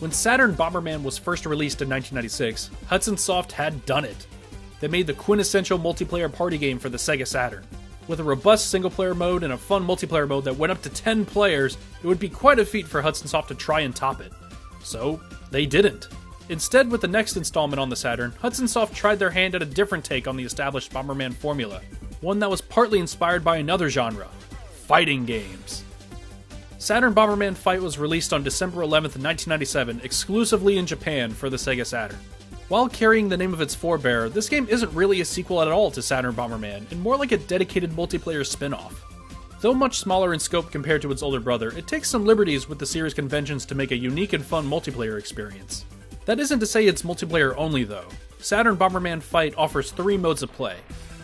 When Saturn Bomberman was first released in 1996, Hudson Soft had done it. They made the quintessential multiplayer party game for the Sega Saturn. With a robust single-player mode and a fun multiplayer mode that went up to 10 players, it would be quite a feat for Hudson Soft to try and top it. So, they didn't. Instead, with the next installment on the Saturn, Hudson Soft tried their hand at a different take on the established Bomberman formula, one that was partly inspired by another genre, fighting games. Saturn Bomberman Fight was released on December 11th, 1997, exclusively in Japan for the Sega Saturn. While carrying the name of its forebearer, this game isn't really a sequel at all to Saturn Bomberman, and more like a dedicated multiplayer spin-off. Though much smaller in scope compared to its older brother, it takes some liberties with the series conventions to make a unique and fun multiplayer experience. That isn't to say it's multiplayer only though. Saturn Bomberman Fight offers 3 modes of play.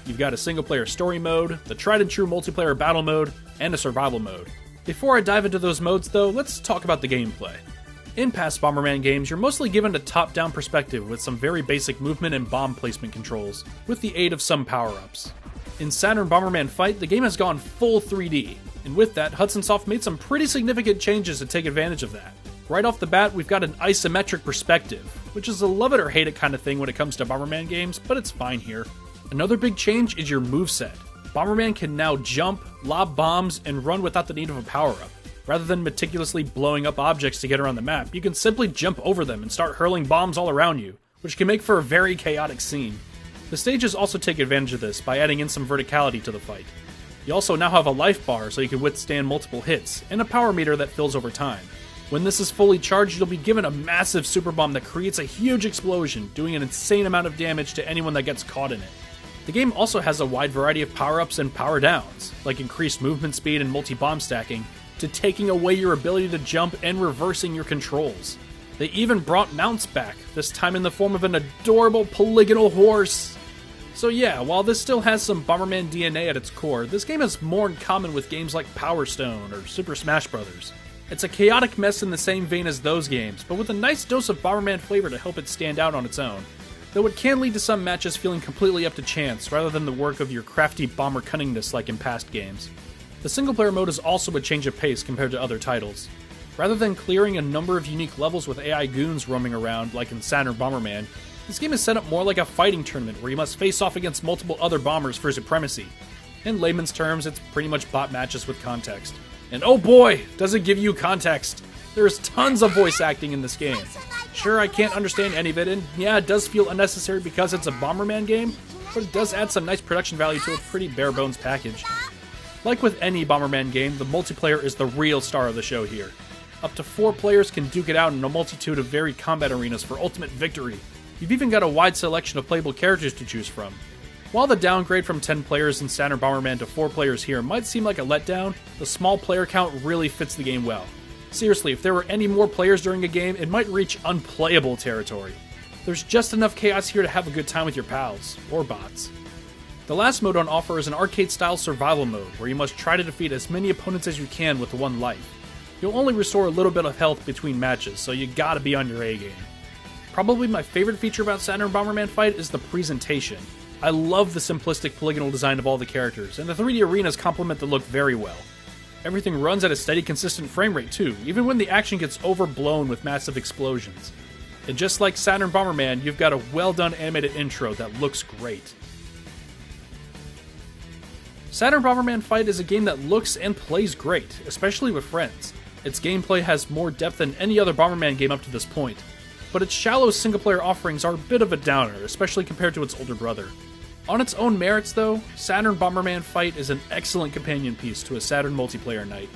You've got a single-player story mode, the tried-and-true multiplayer battle mode, and a survival mode. Before I dive into those modes though, let's talk about the gameplay. In past Bomberman games, you're mostly given a top-down perspective with some very basic movement and bomb placement controls, with the aid of some power-ups. In Saturn Bomberman Fight, the game has gone full 3D, and with that, Hudson Soft made some pretty significant changes to take advantage of that. Right off the bat, we've got an isometric perspective, which is a love it or hate it kind of thing when it comes to Bomberman games, but it's fine here. Another big change is your moveset. Bomberman can now jump, lob bombs, and run without the need of a power-up. Rather than meticulously blowing up objects to get around the map, you can simply jump over them and start hurling bombs all around you, which can make for a very chaotic scene. The stages also take advantage of this by adding in some verticality to the fight. You also now have a life bar so you can withstand multiple hits, and a power meter that fills over time. When this is fully charged, you'll be given a massive super bomb that creates a huge explosion, doing an insane amount of damage to anyone that gets caught in it. The game also has a wide variety of power-ups and power-downs, like increased movement speed and multi-bomb stacking, to taking away your ability to jump and reversing your controls. They even brought mounts back, this time in the form of an adorable polygonal horse. So yeah, while this still has some Bomberman DNA at its core, this game has more in common with games like Power Stone or Super Smash Bros. It's a chaotic mess in the same vein as those games, but with a nice dose of Bomberman flavor to help it stand out on its own. Though it can lead to some matches feeling completely up to chance, rather than the work of your crafty bomber cunningness like in past games. The single-player mode is also a change of pace compared to other titles. Rather than clearing a number of unique levels with AI goons roaming around like in Saturn Bomberman, this game is set up more like a fighting tournament where you must face off against multiple other bombers for supremacy. In layman's terms, it's pretty much bot matches with context. And oh boy, does it give you context! There's tons of voice acting in this game. Sure, I can't understand any of it, and yeah, it does feel unnecessary because it's a Bomberman game, but it does add some nice production value to a pretty bare-bones package. Like with any Bomberman game, the multiplayer is the real star of the show here. Up to 4 players can duke it out in a multitude of varied combat arenas for ultimate victory. You've even got a wide selection of playable characters to choose from. While the downgrade from 10 players in Saturn Bomberman to 4 players here might seem like a letdown, the small player count really fits the game well. Seriously, if there were any more players during a game, it might reach unplayable territory. There's just enough chaos here to have a good time with your pals, or bots. The last mode on offer is an arcade-style survival mode, where you must try to defeat as many opponents as you can with 1 life. You'll only restore a little bit of health between matches, so you gotta be on your A game. Probably my favorite feature about Saturn Bomberman Fight is the presentation. I love the simplistic polygonal design of all the characters, and the 3D arenas complement the look very well. Everything runs at a steady, consistent frame rate too, even when the action gets overblown with massive explosions. And just like Saturn Bomberman, you've got a well-done animated intro that looks great. Saturn Bomberman Fight is a game that looks and plays great, especially with friends. Its gameplay has more depth than any other Bomberman game up to this point, but its shallow single-player offerings are a bit of a downer, especially compared to its older brother. On its own merits though, Saturn Bomberman Fight is an excellent companion piece to a Saturn multiplayer night,